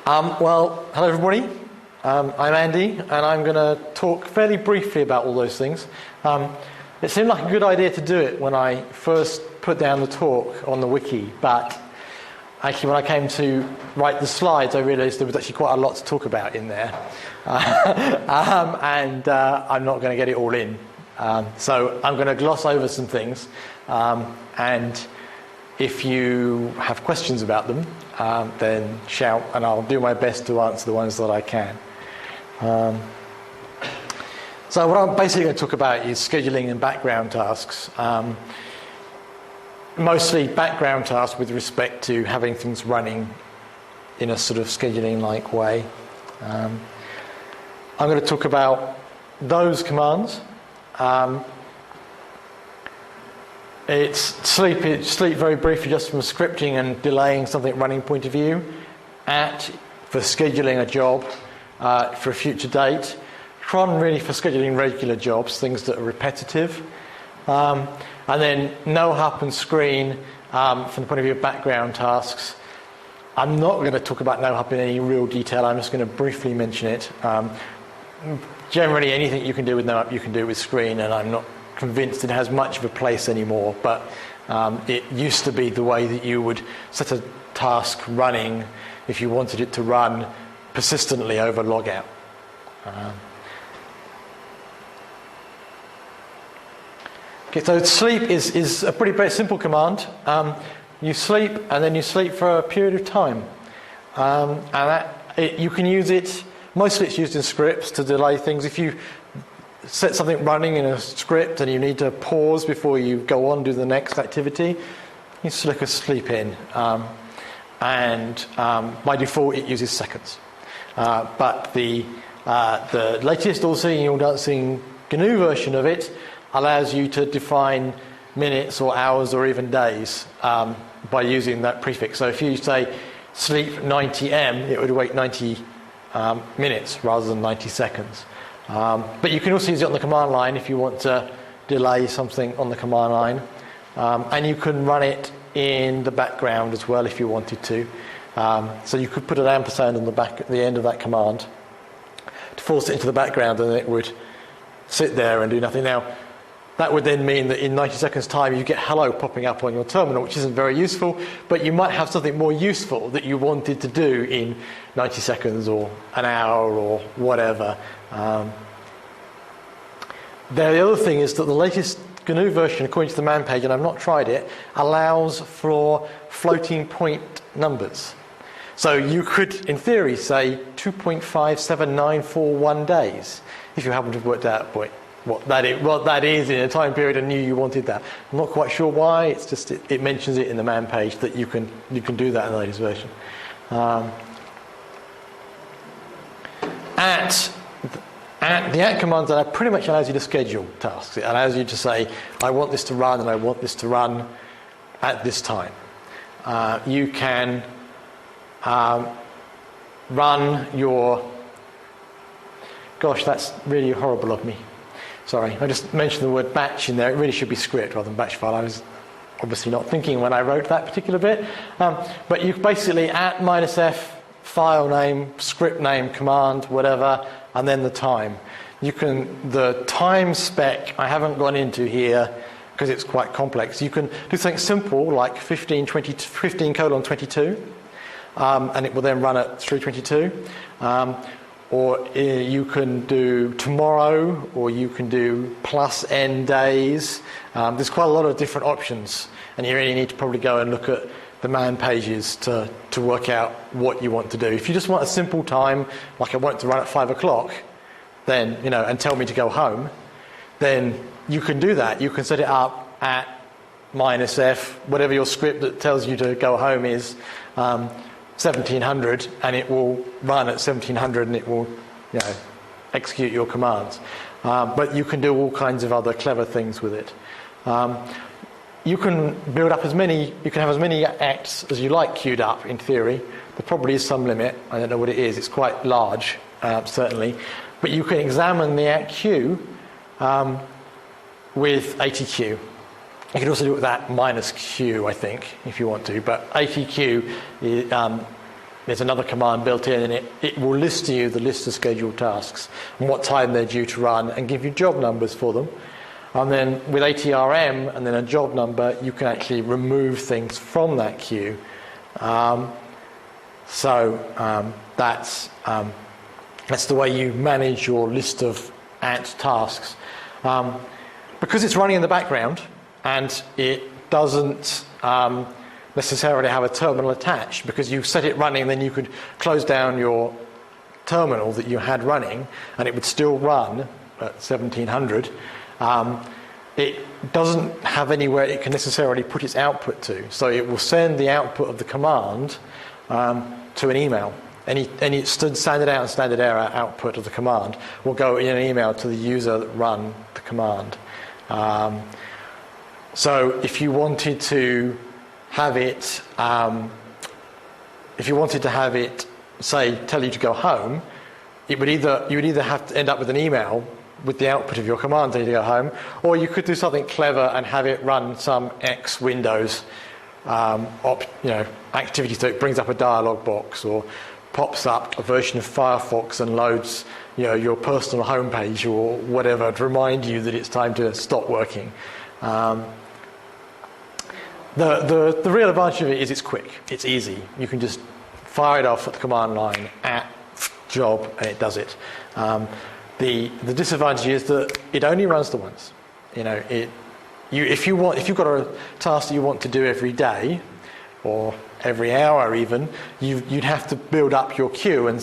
Well, hello everybody. I'm Andy, and I'm going to talk fairly briefly about all those things. It seemed like a good idea to do it when I first put down the talk on the wiki, but actually when I came to write the slides, I realised there was actually quite a lot to talk about in there, and I'm not going to get it all in. So I'm going to gloss over some things, and if you have questions about them, then shout, and I'll do my best to answer the ones that I can. So what I'm basically going to talk about is scheduling and background tasks. Mostly background tasks with respect to having things running in a sort of scheduling-like way. I'm going to talk about those commands. It's sleep very briefly, just from a scripting and delaying something running point of view. For scheduling a job for a future date. Cron really for scheduling regular jobs, things that are repetitive. And then nohup and screen from the point of view of background tasks. I'm not going to talk about nohup in any real detail. I'm just going to briefly mention it. Generally, anything you can do with nohup, you can do with screen, and I'm not convinced it has much of a place anymore, but it used to be the way that you would set a task running if you wanted it to run persistently over logout. Okay, so sleep is a pretty simple command. You sleep, and then you sleep for a period of time. You can use it, mostly it's used in scripts to delay things. If you set something running in a script and you need to pause before you go on to the next activity, you stick a sleep in. And by default, it uses seconds. But the latest all-seeing, all-dancing GNU version of it allows you to define minutes or hours or even days by using that prefix. So if you say sleep 90M, it would wait 90 minutes rather than 90 seconds. But you can also use it on the command line if you want to delay something on the command line. And you can run it in the background as well if you wanted to. So you could put an ampersand on the end of that command to force it into the background, and it would sit there and do nothing. Now, that would then mean that in 90 seconds' time you get hello popping up on your terminal, which isn't very useful, but you might have something more useful that you wanted to do in 90 seconds or an hour or whatever. The other thing is that the latest GNU version, according to the man page, and I've not tried it, allows for floating point numbers. So you could, in theory, say 2.57941 days, if you happen to have worked out what that is in a time period and knew you wanted that. I'm not quite sure why. It's just it mentions it in the man page that you can do that in the latest version. The command that pretty much allows you to schedule tasks. It allows you to say, I want this to run, and I want this to run at this time. You can run your... Gosh, that's really horrible of me. Sorry, I just mentioned the word batch in there. It really should be script rather than batch file. I was obviously not thinking when I wrote that particular bit. But you basically @-f, file name, script name, command, whatever, and then the time. The time spec I haven't gone into here because it's quite complex. You can do something simple like 15:22, and it will then run at 3:22. Or you can do tomorrow, or you can do plus n days. There's quite a lot of different options, and you really need to probably go and look at the man pages to work out what you want to do. If you just want a simple time, like I want it to run at 5 o'clock, then, and tell me to go home, then you can do that. You can set it up at -f, whatever your script that tells you to go home is, 1700, and it will run at 1700, and it will, execute your commands. But you can do all kinds of other clever things with it. You can build up you can have as many acts as you like queued up, in theory. There probably is some limit. I don't know what it is. It's quite large, certainly. But you can examine the act queue with ATQ. You can also do it with that -q, I think, if you want to. But ATQ there's another command built in, and it will list to you the list of scheduled tasks and what time they're due to run and give you job numbers for them. And then with ATRM and then a job number, you can actually remove things from that queue. That's the way you manage your list of ant tasks. Because it's running in the background and it doesn't necessarily have a terminal attached, because you set it running, then you could close down your terminal that you had running and it would still run at 1700. It doesn't have anywhere it can necessarily put its output to, so it will send the output of the command to an email. Any standard out and standard error output of the command will go in an email to the user that run the command. So if you wanted to have it, say, tell you to go home, you would either have to end up with an email with the output of your command telling you to go home, or you could do something clever and have it run some X Windows activity, so it brings up a dialog box or pops up a version of Firefox and loads your personal homepage or whatever to remind you that it's time to stop working. The real advantage of it is it's quick, it's easy. You can just fire it off at the command line at job and it does it. The disadvantage is that it only runs the once. If you've got a task that you want to do every day or every hour even, you'd have to build up your queue and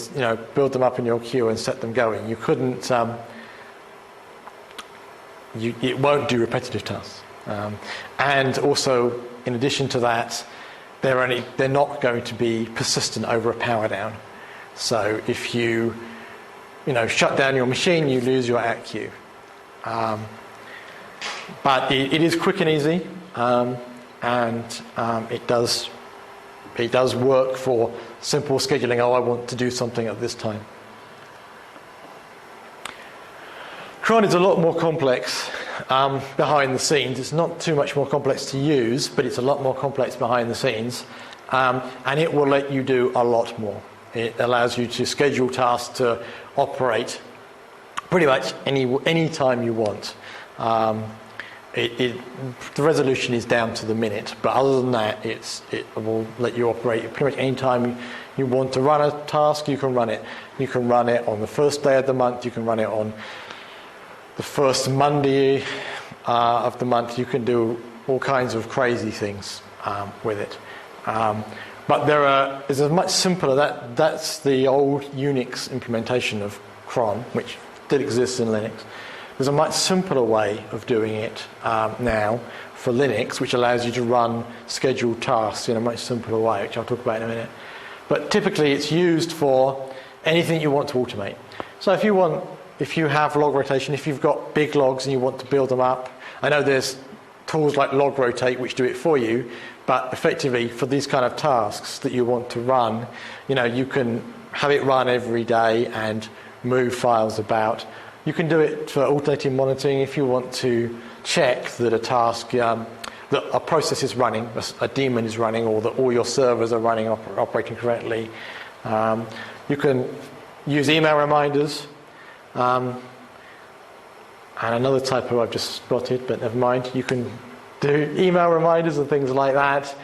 build them up in your queue and set them going. You couldn't. It won't do repetitive tasks. And also, in addition to that, they're not going to be persistent over a power down. So if you shut down your machine, you lose your at queue. But it is quick and easy, and it does work for simple scheduling. I want to do something at this time. Cron is a lot more complex behind the scenes. It's not too much more complex to use, but it's a lot more complex behind the scenes, and it will let you do a lot more. It allows you to schedule tasks to operate pretty much any time you want. The resolution is down to the minute, but other than that, it will let you operate pretty much any time you want to run a task. You can run it. You can run it on the first day of the month. You can run it on the first Monday of the month. You can do all kinds of crazy things with it. But there's a much simpler. That's the old Unix implementation of cron, which still exists in Linux. There's a much simpler way of doing it now for Linux, which allows you to run scheduled tasks in a much simpler way, which I'll talk about in a minute. But typically it's used for anything you want to automate. So if you have log rotation, if you've got big logs and you want to build them up, I know there's tools like log rotate which do it for you, but effectively for these kind of tasks that you want to run, you can have it run every day and move files about. You can do it for alternating monitoring if you want to check that a task, that a process is running, a daemon is running, or that all your servers are running, operating correctly. You can use email reminders. And another typo I've just spotted, but never mind. You can do email reminders and things like that.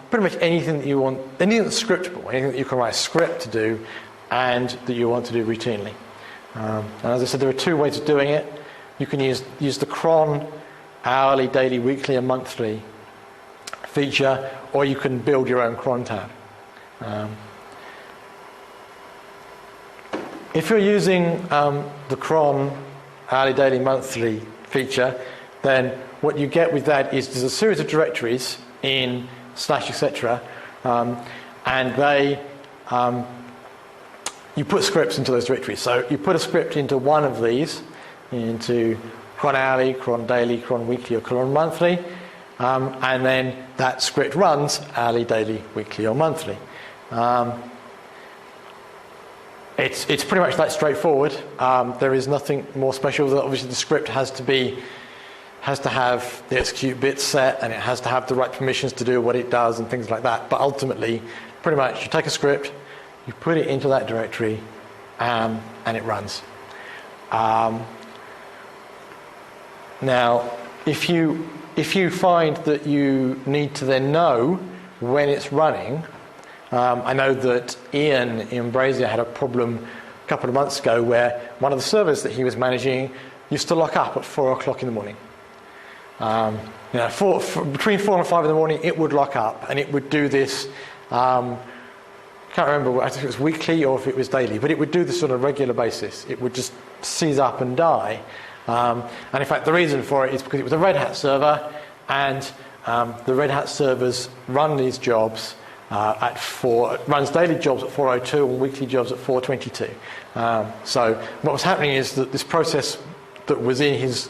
Pretty much anything that you want, anything that's scriptable, anything that you can write a script to do and that you want to do routinely. And as I said, there are two ways of doing it. You can use the cron hourly, daily, weekly, and monthly feature, or you can build your own cron tab. If you're using the cron hourly, daily, monthly feature, then what you get with that is there's a series of directories in / etc. And they you put scripts into those directories. So you put a script into one of these, into cron hourly, cron daily, cron weekly, or cron monthly, and then that script runs hourly, daily, weekly, or monthly. It's pretty much that straightforward. There is nothing more special. Obviously, the script has to have the execute bit set, and it has to have the right permissions to do what it does and things like that. But ultimately, pretty much, you take a script, you put it into that directory, and it runs. Now, if you find that you need to then know when it's running, I know that Ian in Brazier had a problem a couple of months ago where one of the servers that he was managing used to lock up at 4 o'clock in the morning. Between 4 and 5 in the morning, it would lock up, and it would do this. Can't remember if it was weekly or if it was daily, but it would do this on a regular basis. It would just seize up and die. And in fact, the reason for it is because it was a Red Hat server, and the Red Hat servers run these jobs runs daily jobs at 4:02 and weekly jobs at 4:22. So what was happening is that this process that was in his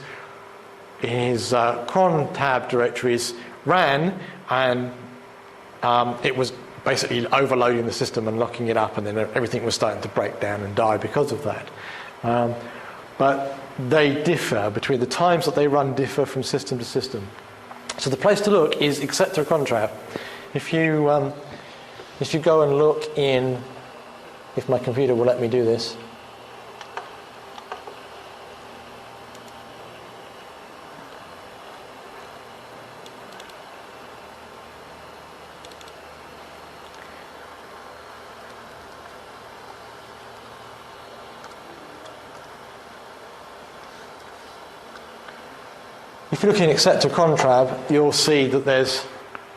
cron tab directories ran, and it was basically overloading the system and locking it up, and then everything was starting to break down and die because of that. But they differ, between the times that they run differ from system to system. So the place to look is etc cron tab. If you go and look in, if my computer will let me do this, if you look in etc cron tab, you'll see that there's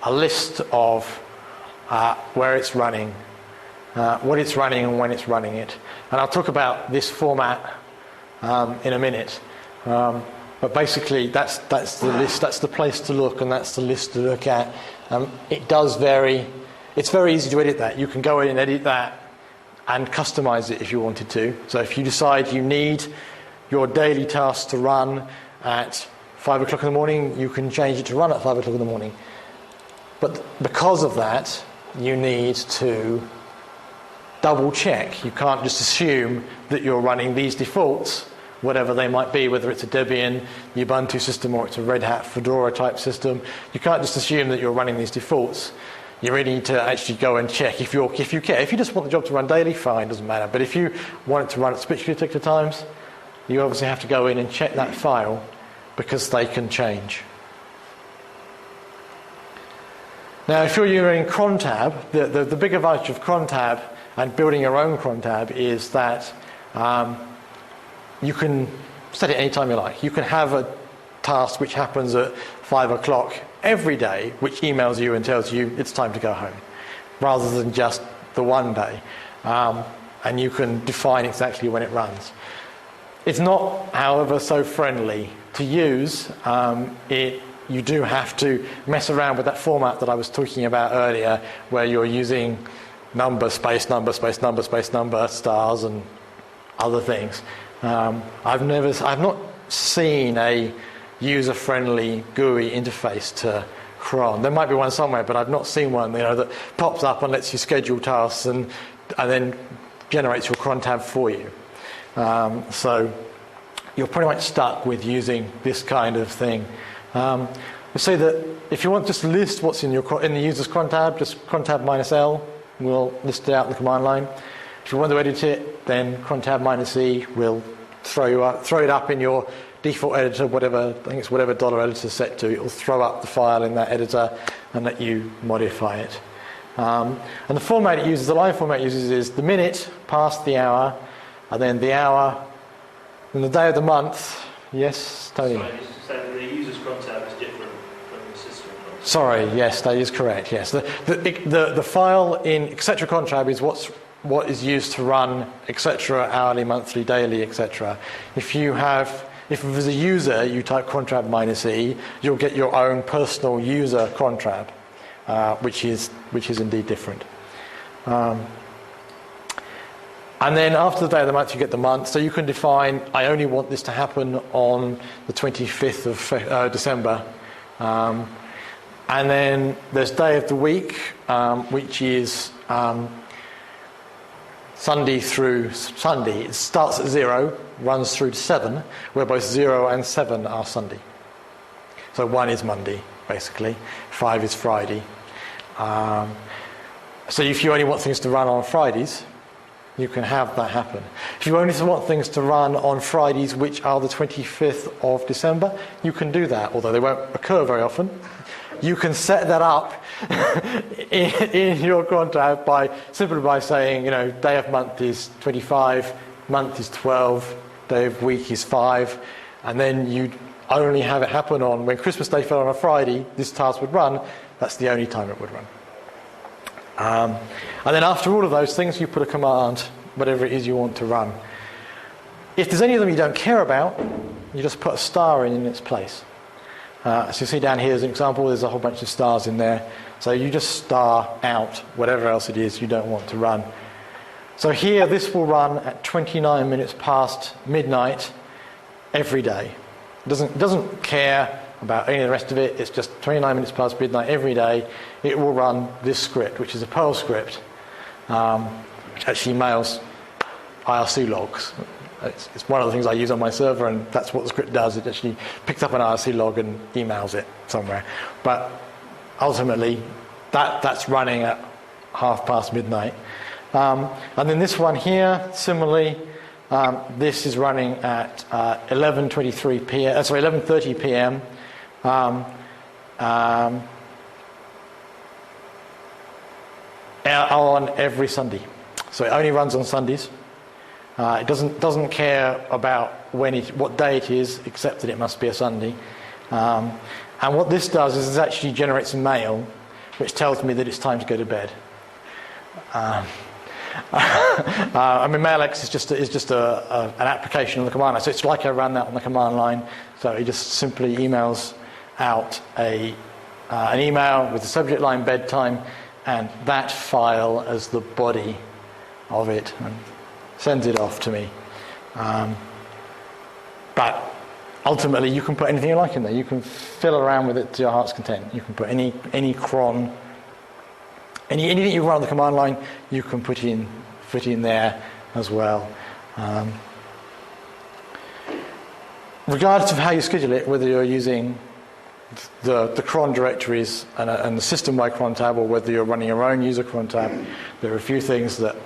a list of where it's running, what it's running and when it's running it. And I'll talk about this format in a minute. But basically that's the list, that's the place to look, and that's the list to look at. It does vary. It's very easy to edit that. You can go in and edit that and customize it if you wanted to. So if you decide you need your daily tasks to run at 5 o'clock in the morning, you can change it to run at 5 o'clock in the morning. But because of that, you need to double check. You can't just assume that you're running these defaults, whatever they might be, whether it's a Debian, Ubuntu system, or it's a Red Hat Fedora type system. You can't just assume that you're running these defaults. You really need to actually go and check if you care. If you just want the job to run daily, fine, doesn't matter. But if you want it to run at particular times, you obviously have to go in and check that file, because they can change. Now, if you're using cron tab, the big advantage of cron tab and building your own cron tab is that you can set it anytime you like. You can have a task which happens at 5 o'clock every day, which emails you and tells you it's time to go home, rather than just the one day. And you can define exactly when it runs. It's not, however, so friendly to use. You do have to mess around with that format that I was talking about earlier, where you're using number, space, number, space, number, space, number, stars, and other things. I've not seen a user-friendly GUI interface to cron. There might be one somewhere, but I've not seen one that pops up and lets you schedule tasks and then generates your cron tab for you. So you're pretty much stuck with using this kind of thing. We say that if you want just to list what's in the user's cron tab, just cron tab -L will list it out in the command line. If you want to edit it, then cron tab -E will throw it up in your default editor, whatever, I think it's whatever $editor is set to. It will throw up the file in that editor and let you modify it. And the format it uses, the line format it uses, is the minute past the hour, and then the hour, and the day of the month. Yes, Tony? Sorry, just to say that the user's cron tab is different from the system cron tab. Sorry, yes, that is correct, yes. The file in etc cron tab is what is used to run etc hourly, monthly, daily, etc. If as a user you type cron tab -E, you'll get your own personal user cron tab, which is indeed different. And then after the day of the month, you get the month. So you can define, I only want this to happen on the 25th of December. And then there's day of the week, which is Sunday through Sunday. It starts at 0, runs through to 7, where both 0 and 7 are Sunday. So 1 is Monday, basically. 5 is Friday. So if you only want things to run on Fridays, you can have that happen. If you only want things to run on Fridays, which are the 25th of December, you can do that, although they won't occur very often. You can set that up in your cron tab simply by saying, day of month is 25, month is 12, day of week is 5, and then you'd only have it happen on when Christmas Day fell on a Friday, this task would run. That's the only time it would run. And then after all of those things, you put a command, whatever it is you want to run. If there's any of them you don't care about, you just put a star in its place. As you see down here as an example, there's a whole bunch of stars in there. So you just star out whatever else it is you don't want to run. So here, this will run at 29 minutes past midnight every day. It doesn't care about any of the rest of it. It's just 29 minutes past midnight every day. It will run this script, which is a Perl script, which actually mails IRC logs. It's one of the things I use on my server, and that's what the script does. It actually picks up an IRC log and emails it somewhere. But ultimately, that's running at 5:30 midnight. And then this one here, similarly, this is running at 11:30 p.m. On every Sunday. So it only runs on Sundays. It doesn't care about what day it is, except that it must be a Sunday. And what this does is it actually generates a mail, which tells me that it's time to go to bed. MailX is just an application on the command line. So it's like I ran that on the command line. So it just simply emails out an email with the subject line bedtime and that file as the body of it, and sends it off to me. But ultimately, you can put anything you like in there. You can fill around with it to your heart's content. You can put any cron, anything you run on the command line, you can put in there as well. Regardless of how you schedule it, whether you're using the cron directories and the system-wide cron tab, or whether you're running your own user cron tab, there are a few things that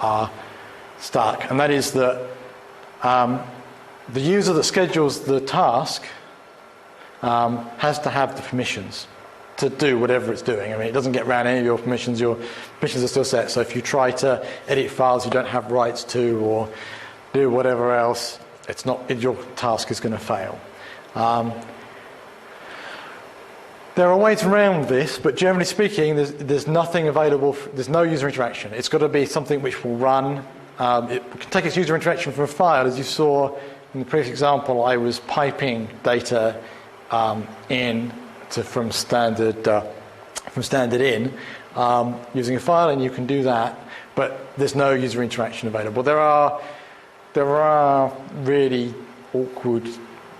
are stuck, and that is that the user that schedules the task has to have the permissions to do whatever it's doing. I mean, it doesn't get around any of your permissions. Your permissions are still set. So if you try to edit files you don't have rights to, or do whatever else, your task is going to fail. There are ways around this, but generally speaking, there's nothing available. There's no user interaction. It's got to be something which will run. It can take its user interaction from a file. As you saw in the previous example, I was piping data from standard in using a file, and you can do that. But there's no user interaction available. There are really awkward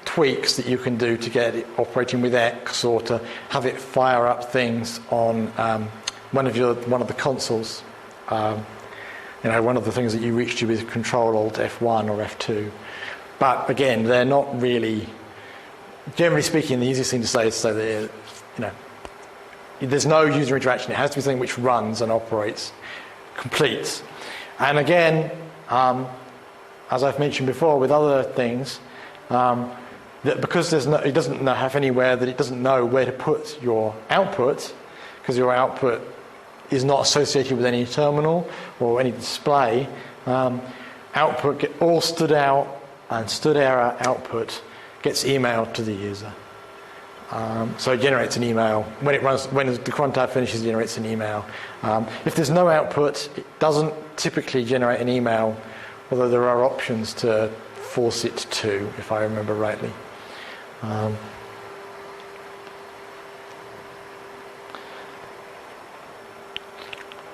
tweaks that you can do to get it operating with X, or to have it fire up things on one of the consoles. One of the things that you reach to is Control-Alt F1 or F2. But again, they're not really. Generally speaking, the easiest thing to say is that there's no user interaction. It has to be something which runs and operates, completes. And again, as I've mentioned before with other things, that because it doesn't have anywhere that it doesn't know where to put your output, because your output is not associated with any terminal or any display. Output get all stood out, and stood error output gets emailed to the user. So it generates an email when the cron tab finishes. It generates an email. If there's no output, it doesn't typically generate an email, although there are options to force it to, if I remember rightly.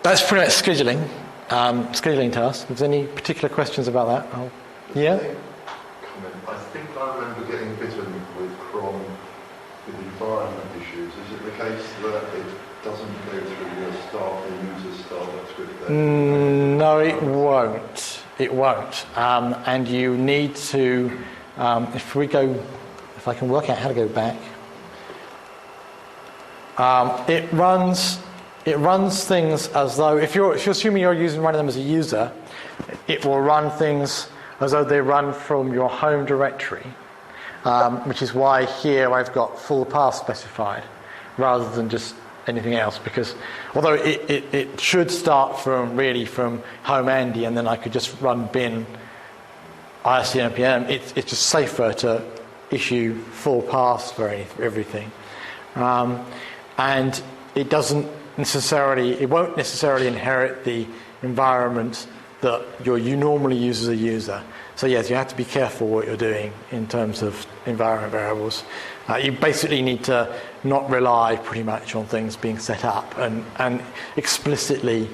That's pretty much scheduling tasks. If there's any particular questions about that, yeah? I think I remember getting bitten with cron with environment issues. Is it the case that it doesn't go through your staff and user startup script there? No, it won't. It won't. And you need to, if I can work out how to go back, it it runs things as though, if you're assuming you're running them as a user, it will run things as though they run from your home directory, which is why here I've got full path specified rather than just anything else, because although it should start from home Andy, and then I could just run bin IRC npm, it's just safer to issue full paths for everything. And it won't necessarily inherit the environment that you normally use as a user. So yes, you have to be careful what you're doing in terms of environment variables. You basically need to not rely pretty much on things being set up and explicitly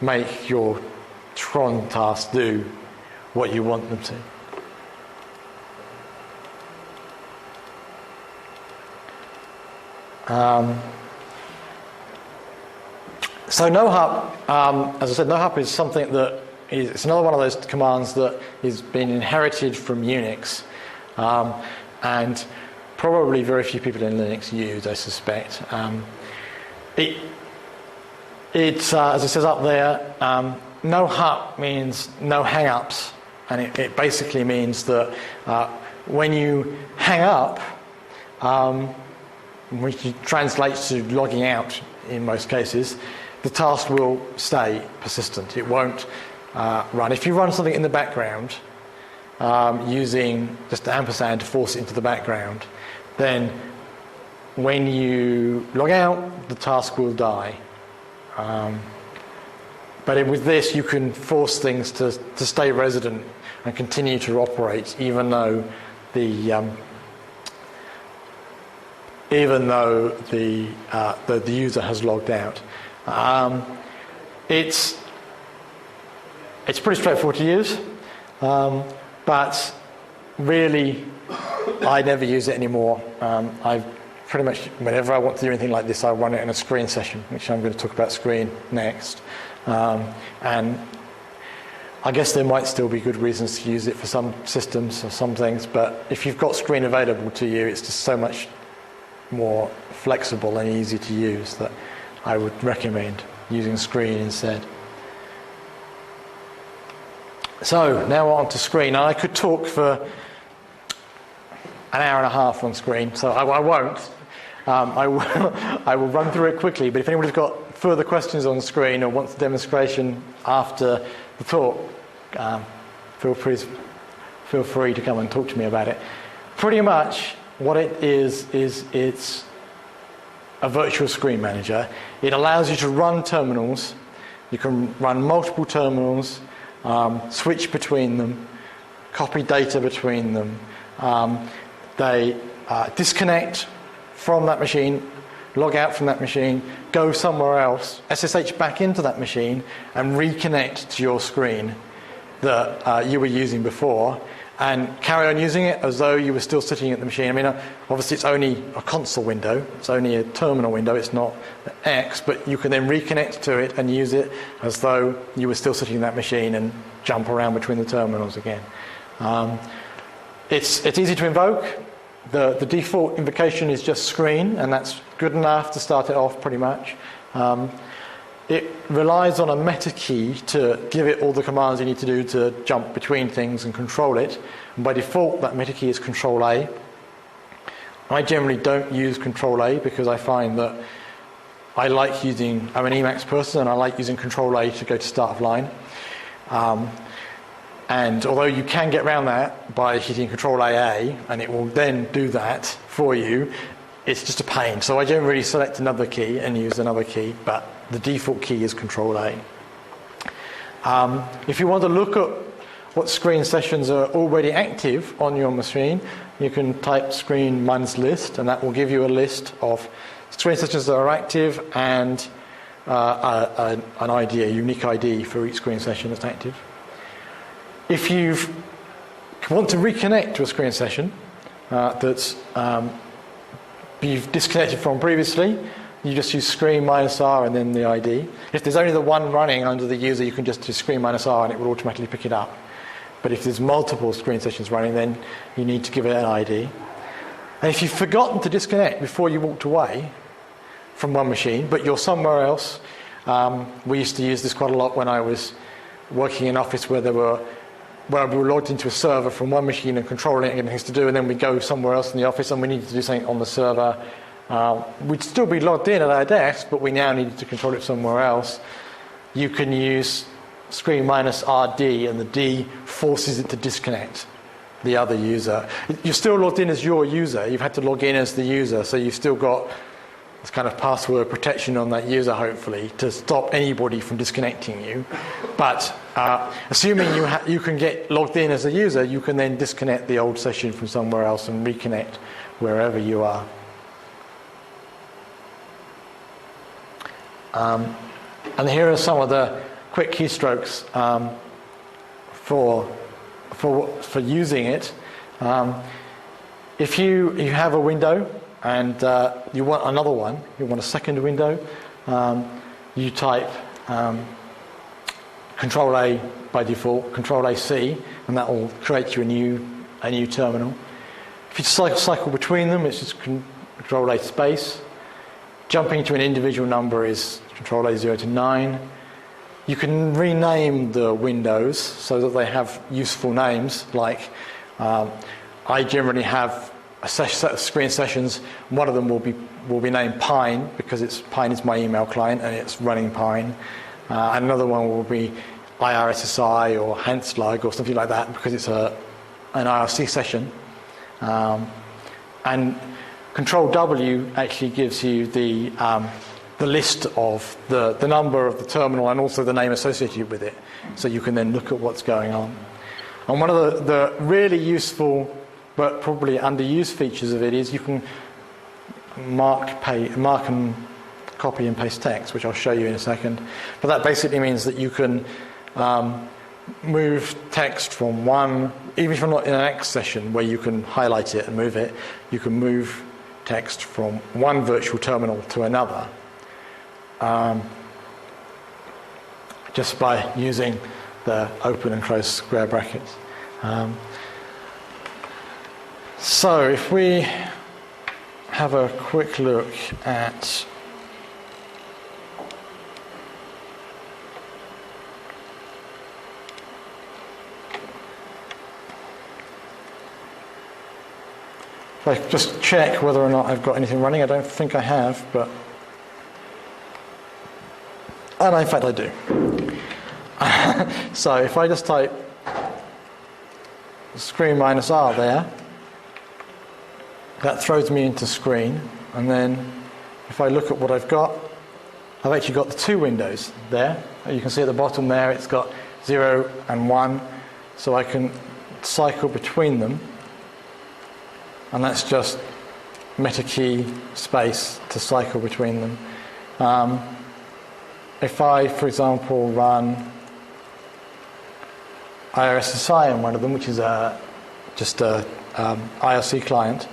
make your cron tasks do what you want them to. So nohup, as I said, nohup is something that it's another one of those commands that has been inherited from Unix, and probably very few people in Linux use, I suspect. It's as it says up there, nohup means no hang-ups, and it basically means that when you hang up, which translates to logging out in most cases, the task will stay persistent. It won't run. If you run something in the background using just ampersand to force it into the background, then when you log out, the task will die. But with this, you can force things to stay resident and continue to operate, even though the user has logged out. It's pretty straightforward to use, but really I never use it anymore. I pretty much, whenever I want to do anything like this, I run it in a screen session, which I'm going to talk about screen next. And I guess there might still be good reasons to use it for some systems or some things, but if you've got screen available to you, it's just so much more flexible and easy to use that I would recommend using screen instead. So now on to screen. Now I could talk for an hour and a half on screen, so I won't. I will run through it quickly, but if anybody's got further questions on screen or wants a demonstration after the talk, feel free to come and talk to me about it. Pretty much what it is it's a virtual screen manager. It allows you to run terminals. You can run multiple terminals, switch between them, copy data between them. They disconnect from that machine, log out from that machine, go somewhere else, SSH back into that machine, and reconnect to your screen that you were using before, and carry on using it as though you were still sitting at the machine. I mean, obviously it's only a console window, it's only a terminal window, it's not X, but you can then reconnect to it and use it as though you were still sitting in that machine and jump around between the terminals again. It's easy to invoke. The default invocation is just screen, and that's good enough to start it off pretty much. It relies on a meta key to give it all the commands you need to do to jump between things and control it. And by default, that meta key is Control A. I generally don't use Control A because I find that I'm an Emacs person, and I like using Control A to go to start of line. And although you can get around that by hitting Control AA, and it will then do that for you, it's just a pain. So I generally select another key and use another key, but the default key is Control A. If you want to look at what screen sessions are already active on your machine, you can type screen -list, and that will give you a list of screen sessions that are active and an ID, a unique ID for each screen session that's active. If you want to reconnect to a screen session that's you've disconnected from previously, you just use screen -r and then the ID. If there's only the one running under the user, you can just do screen -r and it will automatically pick it up. But if there's multiple screen sessions running, then you need to give it an ID. And if you've forgotten to disconnect before you walked away from one machine, but you're somewhere else, We used to use this quite a lot when I was working in an office where we were logged into a server from one machine and controlling it and getting things to do, and then we'd go somewhere else in the office and we needed to do something on the server. We'd still be logged in at our desk, but we now needed to control it somewhere else. You can use screen minus RD, and the D forces it to disconnect the other user. You're still logged in as your user. You've had to log in as the user, so you've still got this kind of password protection on that user, hopefully, to stop anybody from disconnecting you. But assuming you can get logged in as a user, you can then disconnect the old session from somewhere else and reconnect wherever you are. And here are some of the quick keystrokes for using it. If you have a window and you want another one, you want a second window, you type Control A by default, Control AC, and that will create you a new terminal. If you cycle between them, it's just Control A space. Jumping to an individual number is Control A 0 to 9. You can rename the windows so that they have useful names, like I generally have a set of screen sessions. One of them will be named Pine, because Pine is my email client and it's running Pine. And another one will be IRSSI or Handslug or something like that, because it's an IRC session. And Control W actually gives you the list of the number of the terminal and also the name associated with it, so you can then look at what's going on. And one of the really useful but probably underused features of it is you can mark and copy and paste text, which I'll show you in a second. But that basically means that you can move text from one, even if you're not in an X session where you can highlight it and move it, you can move text from one virtual terminal to another, just by using the open and close square brackets. So if we have a quick look at if I just check whether or not I've got anything running. I don't think I have, but in fact I do. So if I just type screen minus R there, that throws me into screen, and then if I look at what I've actually got the two windows there. You can see at the bottom there it's got 0 and 1, so I can cycle between them, and that's just meta key space to cycle between them. If I, for example, run IRSSI on one of them, which is just a IRC client,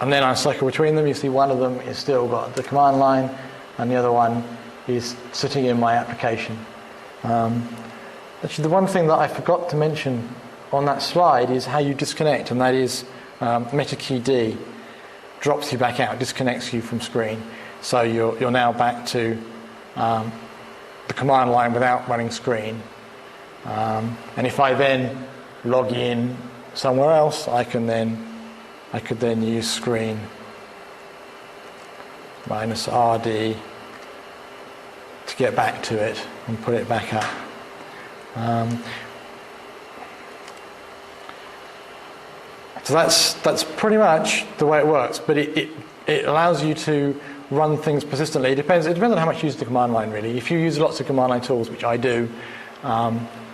and then I cycle between them, you see one of them is still got the command line and the other one is sitting in my application. Actually, the one thing that I forgot to mention on that slide is how you disconnect, and that is meta key D drops you back out, disconnects you from screen. So you're now back to the command line without running screen. And if I then log in somewhere else, I could then use screen minus RD to get back to it and put it back up. So that's pretty much the way it works, but it allows you to run things persistently. It depends on how much you use the command line, really. If you use lots of command line tools, which I do,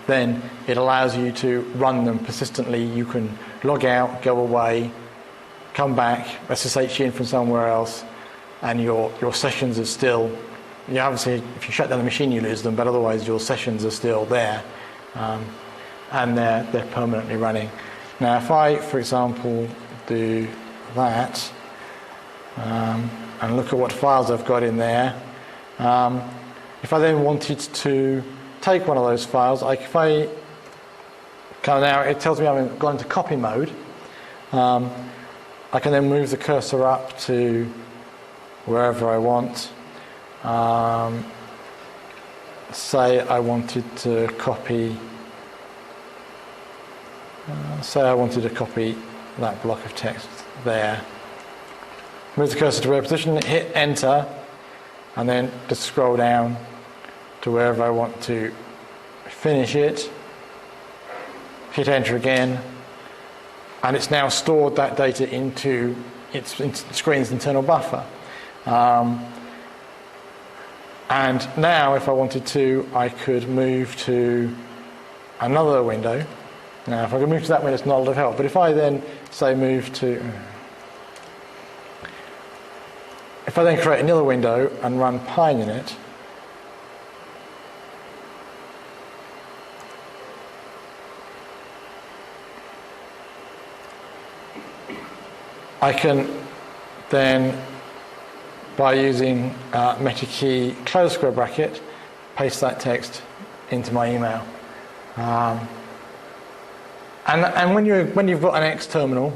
then it allows you to run them persistently. You can log out, go away, come back, SSH in from somewhere else, and your sessions are still, obviously if you shut down the machine you lose them, but otherwise your sessions are still there, and they're permanently running. Now if I, for example, do that, and look at what files I've got in there, if I then wanted to take one of those files, if I come now, it tells me I've gone into copy mode. I can then move the cursor up to wherever I want, say I wanted to copy that block of text there. Move the cursor to where position, hit enter, and then just scroll down to wherever I want to finish it. Hit enter again, and it's now stored that data into its screen's internal buffer. And now, if I wanted to, I could move to another window. Now, if I could move to that window, it's not a lot of help. But if I then say move to, if I then create another window and run PineInit, I can then, by using meta key close square bracket, paste that text into my email. And when you've got an X terminal,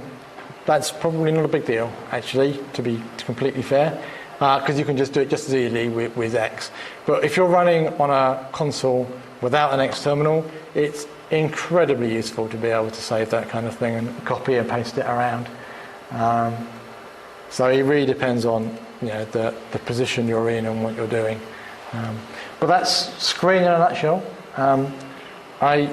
that's probably not a big deal, actually, to be completely fair, because you can just do it just as easily with X. But if you're running on a console without an X terminal, it's incredibly useful to be able to save that kind of thing and copy and paste it around. So it really depends on the position you're in and what you're doing. But that's Screen in a nutshell. I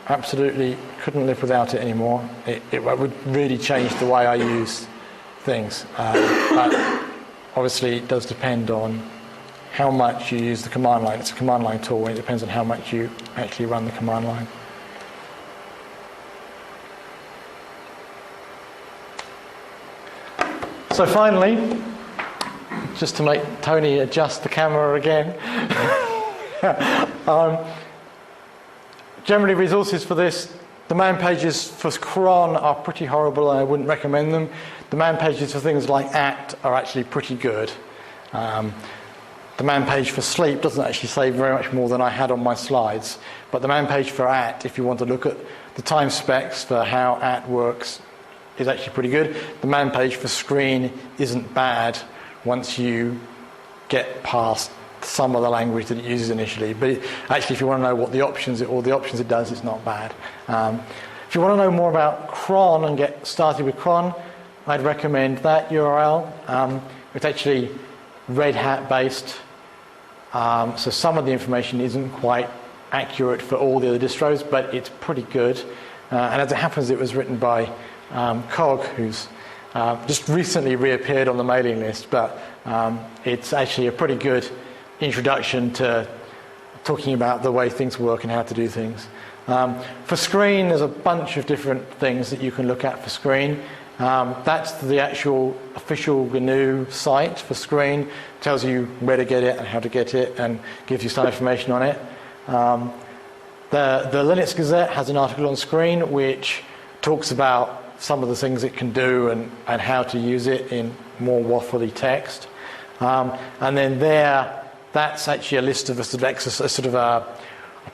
absolutely couldn't live without it anymore. It would really change the way I use things. But obviously it does depend on how much you use the command line. It's a command line tool, and it depends on how much you actually run the command line. So finally, just to make Tony adjust the camera again, generally resources for this, the man pages for cron are pretty horrible, and I wouldn't recommend them. The man pages for things like at are actually pretty good. The man page for sleep doesn't actually say very much more than I had on my slides, but the man page for at, if you want to look at the time specs for how at works, is actually pretty good. The man page for screen isn't bad once you get past some of the language that it uses initially. But actually, if you want to know what the options it does, it's not bad. If you want to know more about cron and get started with cron, I'd recommend that URL. It's actually Red Hat based, so some of the information isn't quite accurate for all the other distros, but it's pretty good. And as it happens, it was written by Cog, who's just recently reappeared on the mailing list, but it's actually a pretty good introduction to talking about the way things work and how to do things. For screen, there's a bunch of different things that you can look at for screen. That's the actual official GNU site for screen. Tells you where to get it and how to get it, and gives you some information on it. The Linux Gazette has an article on screen which talks about some of the things it can do and how to use it in more waffly text. And then that's actually a list of a sort of a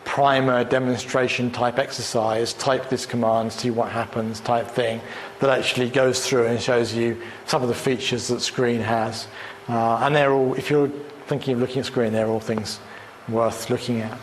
primer demonstration type exercise, type this command, see what happens type thing, that actually goes through and shows you some of the features that screen has. And they're all, if you're thinking of looking at screen, they're all things worth looking at.